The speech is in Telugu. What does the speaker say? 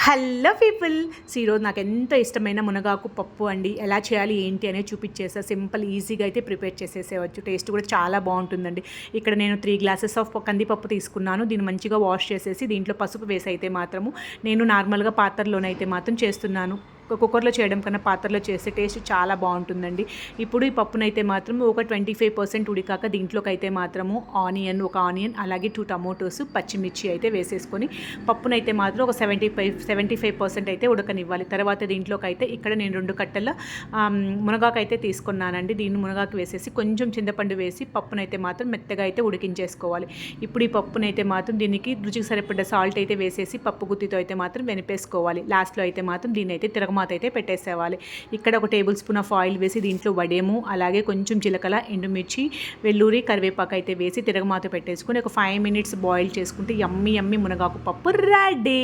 Hello people. ఈరోజు నాకు ఎంతో ఇష్టమైన మునగాకు పప్పు అండి. ఎలా చేయాలి ఏంటి అనేది చూపించేసా. సింపుల్ ఈజీగా అయితే ప్రిపేర్ చేసేసేవచ్చు. టేస్ట్ కూడా చాలా బాగుంటుందండి. ఇక్కడ నేను 3 గ్లాసెస్ ఆఫ్ కందిపప్పు తీసుకున్నాను. దీన్ని మంచిగా వాష్ చేసేసి దీంట్లో పసుపు వేసి అయితే మాత్రము నేను నార్మల్గా పాత్రలోనైతే మాత్రం చేస్తున్నాను. కుక్కర్లో చేయడం కన్నా పాత్రలో చేస్తే టేస్ట్ చాలా బాగుంటుందండి. ఇప్పుడు ఈ పప్పునైతే మాత్రం ఒక 25% ఉడికాక దీంట్లోకి అయితే మాత్రము ఒక ఆనియన్ అలాగే 2 టమోటోస్ పచ్చిమిర్చి అయితే వేసేసుకొని పప్పునైతే మాత్రం ఒక 75% అయితే ఉడకనివ్వాలి. తర్వాత దీంట్లోకి అయితే ఇక్కడ నేను 2 కట్టల మునగాకు అయితే తీసుకున్నానండి. దీన్ని మునగాకు వేసేసి కొంచెం చింతపండు వేసి పప్పునైతే మాత్రం మెత్తగా అయితే ఉడికించేసుకోవాలి. ఇప్పుడు ఈ పప్పునైతే మాత్రం దీనికి రుచికి సరిపడ్డ సాల్ట్ అయితే వేసేసి పప్పు గుత్తితో అయితే మాత్రం వెనిపేసుకోవాలి. లాస్ట్లో అయితే మాత్రం దీన్ని అయితే తిరగమాత అయితే పెట్టేసేవాలి. ఇక్కడ ఒక టేబుల్ స్పూన్ ఆఫ్ ఆయిల్ వేసి దీంట్లో వడేము అలాగే కొంచెం జీలకర్ర, ఎండుమిర్చి, వెల్లూరి, కరివేపాకు అయితే వేసి తిరగమాత పెట్టేసుకుని ఒక 5 minutes బాయిల్ చేసుకుంటే యమ్మీ మునగాకు పప్పు రెడీ.